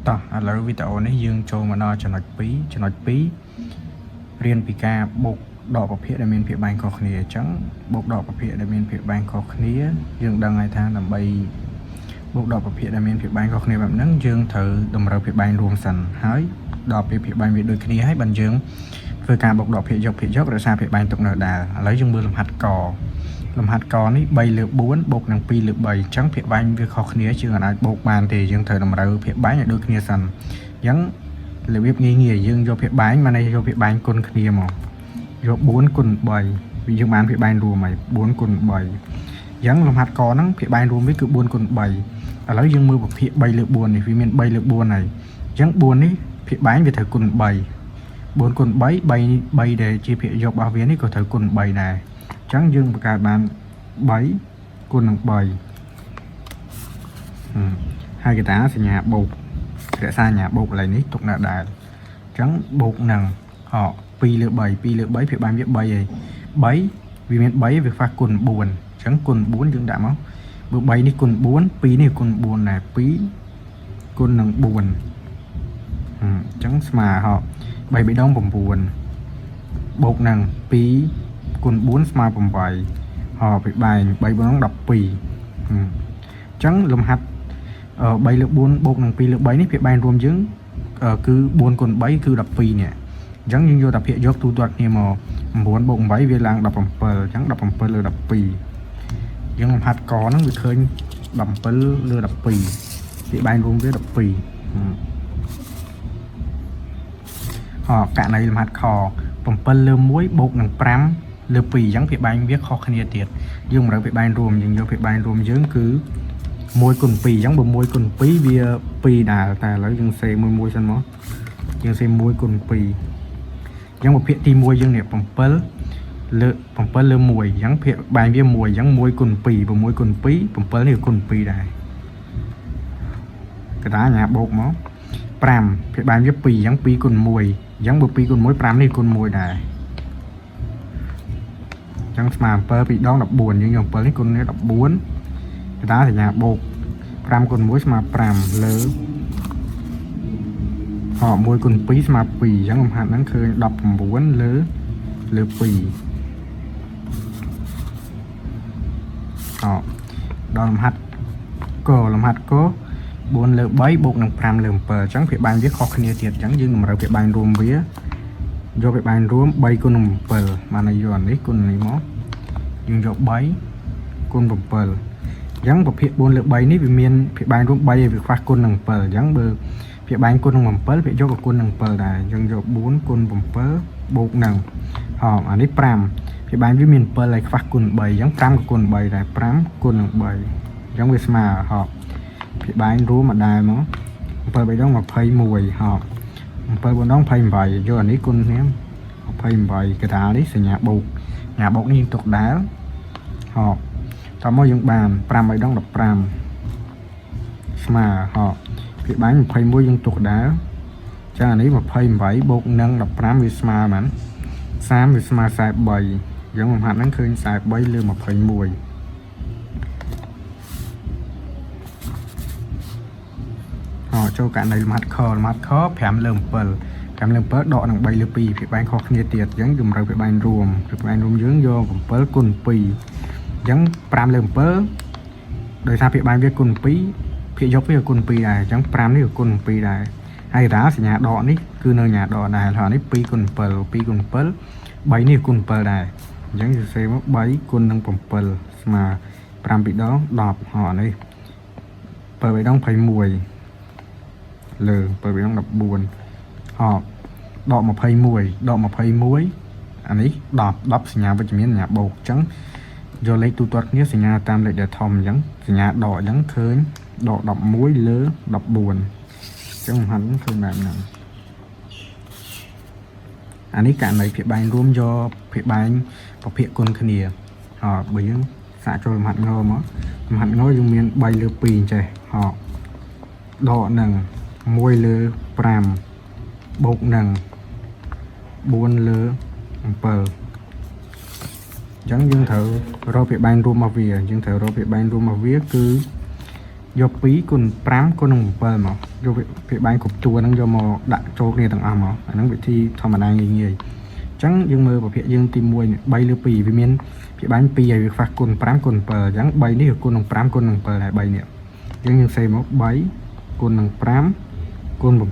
តោះឥឡូវវីដេអូនេះយើងចូលមកដល់ចំណុច2រៀនពីការបូកដកប្រភេទដែលមានភាពបែងខុសគ្នាអញ្ចឹងបូកដកប្រភេទដែលមានភាពបែងខុសគ្នាយើងដឹងហើយថាដើម្បីបូកដកប្រភេទដែលមានភាពបែងខុសគ្នាបែបហ្នឹងយើងត្រូវតម្រូវភាពបែងរួមសិនហើយដល់ពេលភាពបែងវាដូចគ្នាហើយបានយើងធ្វើការបូកដកភាគយករក្សាភាពបែងទុកនៅដែរឥឡូវយើងមើលលំហាត់កនេះ3 លើ 4 បូកនឹង2 លើ 3 អញ្ចឹងភាពបែងវាខុសគ្នាជាងអាចបូកបានទេយើងត្រូវតម្រូវភាពបែងឲ្យដូចគ្នាសិនអញ្ចឹងរបៀបងាយយើងយកភាពបែងមកនេះយកភាពបែងគុណគ្នាមកយក4គុណ3វាយើងបានភាពបែងរួមហើយ4គុណ3អញ្ចឹងលំហាត់កហ្នឹងភាពបែងរួមវាគឺ4គុណ3ឥឡូវយើងមើលប្រភេទ3 លើ 4 នេះវាមាន3 លើ 4 ហើយអញ្ចឹង4នេះភាពបែងវាត្រូវគុណ3 4គុណ3 3ដែលជាភាគយករបស់វានេះក៏ត្រូវគុណ3ដែរអញ្ចឹងយើងបង្កើតបាន3គុណនឹង3ហើយគេថាសញ្ញាបូករក្សាសញ្ញាបូកកន្លែងនេះទុកនៅដែរអញ្ចឹងបូកនឹង2 លើ 3 2 លើ 3ភាពបែងវា3ហើយ3វាមាន3វាខ្វះគុណ4អញ្ចឹងគុណ4យើងដាក់មកបើ3នេះគុណ4 2នេះគុណ4ដែរ2គុណនឹង4អញ្ចឹងស្មើ3 3ដង9បូកនឹង2គុណ4ស្មើ8ពីបែង3 4 12អញ្ចឹងលំហាត់3 លើ 4 បូកនឹង2 លើ 3នេះភាពបែងរួមយើងគឺ4គុណ3គឺ12នេះអញ្ចឹងយើងយកតែភាគយកទូទាត់គ្នាមក9បូក8វាឡើង17អញ្ចឹង17 លើ 12យើងលំហាត់កហ្នឹងវាឃើញ17 លើ 12ភាគបែងរួមវា12ករណីលំហាត់ខ7 លើ 1 បូកនឹង5 លើ 2អញ្ចឹងភាពបែងវាខុសគ្នាទៀតយើងមិនរើភាពបែងរួមយើងយកភាពបែងរួមយើងគឺ1គុណ2អញ្ចឹងបើ1គុណ2វា2ដែរតែឥឡូវយើងសេមួយសិនមកយើងសេ1គុណ2អញ្ចឹងប្រភេទទី1យើងនេះ7 លើ 1អញ្ចឹងភាពបែងវា1អញ្ចឹង1គុណ2 6គុណ2 7នេះគុណ2ដែរកតាញ៉ាបូកមក5ភាពបែងវា2អញ្ចឹង2គុណ1អញ្ចឹងបើ2គុណ1 5នេះគុណ1ដែរអញ្ចឹងស្មើ7 2 ដង 14យើងយក7នេះគុណនេះ14កតាសញ្ញាបូក5គុណ1ស្មើ5លើ1គុណ2ស្មើ2អញ្ចឹងលំហាត់ហ្នឹងឃើញ19លើ2ដល់លំហាត់ក4 លើ 3 បូកនឹង5 លើ 7អញ្ចឹងភាពបែងវាខុសគ្នាទៀតអញ្ចឹងយើងតម្រូវភាពបែងរួមវាយកភាពបែងរួម3គុណនឹង7បានឲ្យយកអានេះគុណនេះមកយើងយក3គុណ7អញ្ចឹងប្រភេទ4 លើ 3នេះវាមានភាពបែងរួម3ហើយវាខ្វះគុណនឹង7អញ្ចឹងបើភាពបែងគុណនឹង7វាយកក៏គុណនឹង7ដែរអញ្ចឹងយក4គុណ7បូកនឹងអានេះ5ភាពបែងវាមាន7ហើយខ្វះគុណ3អញ្ចឹង5ក៏គុណ3ដែរ5គុណនឹង3អញ្ចឹងវាស្មើភាពបែងរួមមកដែរមក7 3 ដង 21 7 4 ដង 28យកអានេះគុណគ្នា28កតានេះសញ្ញាបូកនេះយើងទុកដែរតមកយើងបាន5 3 ដង 15ស្មើភាពបែង21យើងទុកដែរចឹងអានេះ28បូកនឹង15វាស្មើបាន30វាស្មើ43យើងលំហាត់ហ្នឹងឃើញ43 លើ 21ចូលករណីលំហាត់ខ5 លើ 7 5 លើ 7 ដកនឹង3 លើ 2ភាពបែងខុសគ្នាទៀតអញ្ចឹងតម្រូវភាពបែងរួមយើងយក7គុណ2អញ្ចឹង5 លើ 7ដោយសារភាពបែងវាគុណ2ភាគយកវាគុណ2ដែរអញ្ចឹង5នេះក៏គុណ2ដែរហើយតាសញ្ញាដកនេះគឺនៅញ្ញាដកដែរហើយនេះ2គុណ7 2គុណ7 3នេះគុណ7ដែរអញ្ចឹងសរសេរមក3គុណនឹង7ស្មើ5 2 ដង 10នេះ7 3 ដង 21លើ7 ដង 14ដក21អានេះ10សញ្ញាវិជ្ជមានសញ្ញាបូកអញ្ចឹងយកលេខទូទាត់គ្នាសញ្ញាតាមលេខដែលធំអញ្ចឹងសញ្ញាដកអញ្ចឹងឃើញដក11 លើ 14អញ្ចឹងហាន់ឃើញបែបហ្នឹងអានេះករណីភាពបែងរួមយកភាពបែងប្រភេទគុណគ្នាបើយើងសាកចូលលំហាត់ងមកលំហាត់ងយើងមាន3 លើ 2អញ្ចេះដកនឹង1 លើ 5 បូកនឹង4 លើ 7អញ្ចឹងយើងត្រូវរកភាពបែងរួមមកវាគឺ យក2គុណ5គុណនឹង7មកយកភាគបែងគ្រប់តួហ្នឹងយកមកដាក់ចូលគ្នាទាំងអស់មកអាហ្នឹងវិធីធម្មតាងាយៗអញ្ចឹងយើងមើលប្រភេទយើងទី1 3លើ2វាមានភាគបែង2ហើយវាខ្វះគុណ5គុណ7អញ្ចឹង3នេះគឺគុណនឹង5គុណនឹង7ហើយ3នេះអញ្ចឹងយើងសេមក3គុណនឹង5គុណ7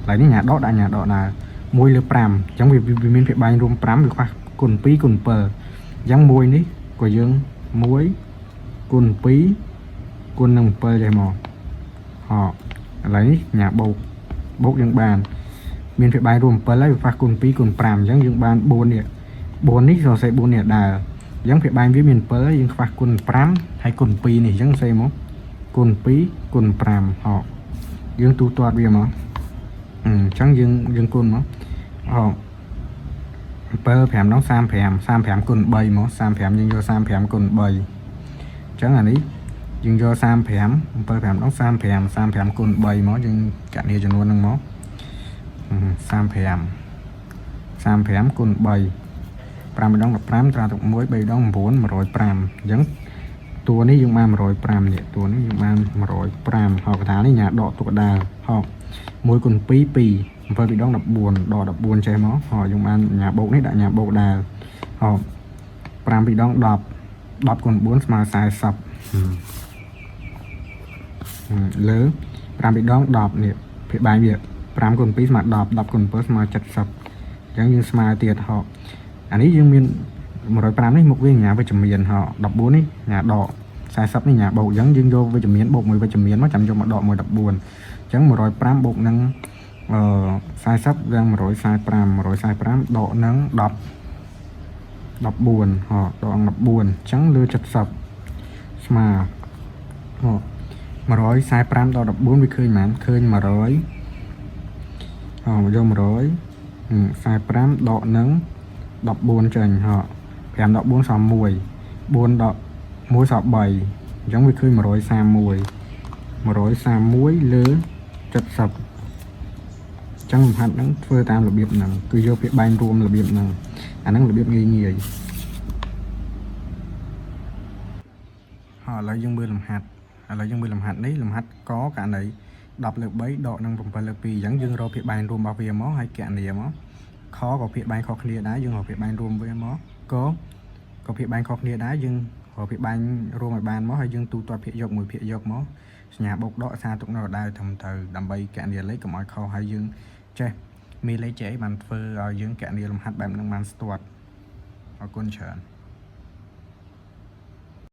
ឡើយនេះញ៉ាដកដាក់ញ៉ាដកណា1លើ5អញ្ចឹងវាមានភាគបែងរួម5វាខ្វះគុណ2គុណ7អញ្ចឹង1នេះក៏យើង1គុណ2គុណនឹង7ចេះមកឥឡូវនេះញ៉ាបូកយើងបានមានភាគបែងរួម7ហើយវាខ្វះគុណ2គុណ5អញ្ចឹងយើងបាន4នេះ4នេះសរសេរ4នេះដើរអញ្ចឹងភាគបែងវាមាន7ហើយយើងខ្វះគុណ5ហើយគុណ2នេះអញ្ចឹងសេមកគុណ2គុណ5យើងទូទាត់វាមកអញ្ចឹងយើងគុណមក7 5ដង35គុណ3មក35យើងយក35គុណ3អញ្ចឹងអានេះយើងយក35 7 5ដង35គុណ3មកយើងកណនីចំនួនហ្នឹងមក35គុណ3 5ដង15ត្រាទុក1 3ដង9 105អញ្ចឹងតួនេះយើងបាន105នេះតួនេះយើងបាន105ហើយកថានេះញ៉ាដកទុកដាល់1គុណ2 2 7 ពីដង14ដក14ចេះមកយើងបានញ៉ាបូកនេះដាក់ញ៉ាបូកដាល់5ពីដង10 10គុណ4ស្មើ40លើ5ពីដង10នេះភាគបែងវា5គុណ2ស្មើ10 10គុណ7ស្មើ70អញ្ចឹងយើងស្មើទៀតអានេះយើងមាន105នេះមុខវាញ៉ាវិជ្ជមាន14នេះញ៉ាដក40នេះញ៉ាបូកអញ្ចឹងយើងយកវិជ្ជមានបូកមួយវិជ្ជមានមកចាំយកមកដកមួយ14អញ្ចឹង105បូកនឹង40យ៉ាង145ដកនឹង10 14ដក14អញ្ចឹងលើ70ស្មើ145ដក14វាឃើញប៉ុន្មានឃើញ100យក145ដកនឹង14ចេញ5ដក4សម1 4ដក1សល់3អញ្ចឹងវាឃើញ131លើ70អញ្ចឹងលំហាត់ហ្នឹងធ្វើតាមរបៀបហ្នឹងគឺយកពាក្យបែងរួមរបៀបហ្នឹងអាហ្នឹងរបៀបងាយឥឡូវយើងមើលលំហាត់នេះលំហាត់កករណី10លើ3ដកនឹង7លើ2អញ្ចឹងយើងរកពាក្យបែងរួមរបស់វាមកហើយកណនីមកខក៏ពាក្យបែងខុសគ្នាដែរយើងរកពាក្យបែងរួមវាមកក៏ពាក្យបែងខុសគ្នាដែរយើងរកពាក្យបែងរួមឲ្យបានមកហើយយើងទូទាត់ភាគយកមួយភាគយកមកសញ្ញាបូកដកសារទុកនៅដដែលត្រឹមត្រូវដើម្បីកណនីលេខកុំឲ្យខុសហើយយើងចេះមានលេខចេះបានធ្វើឲ្យយើងកណនីលំហាត់បែបហ្នឹងបានស្ទាត់អរគុណច្រើន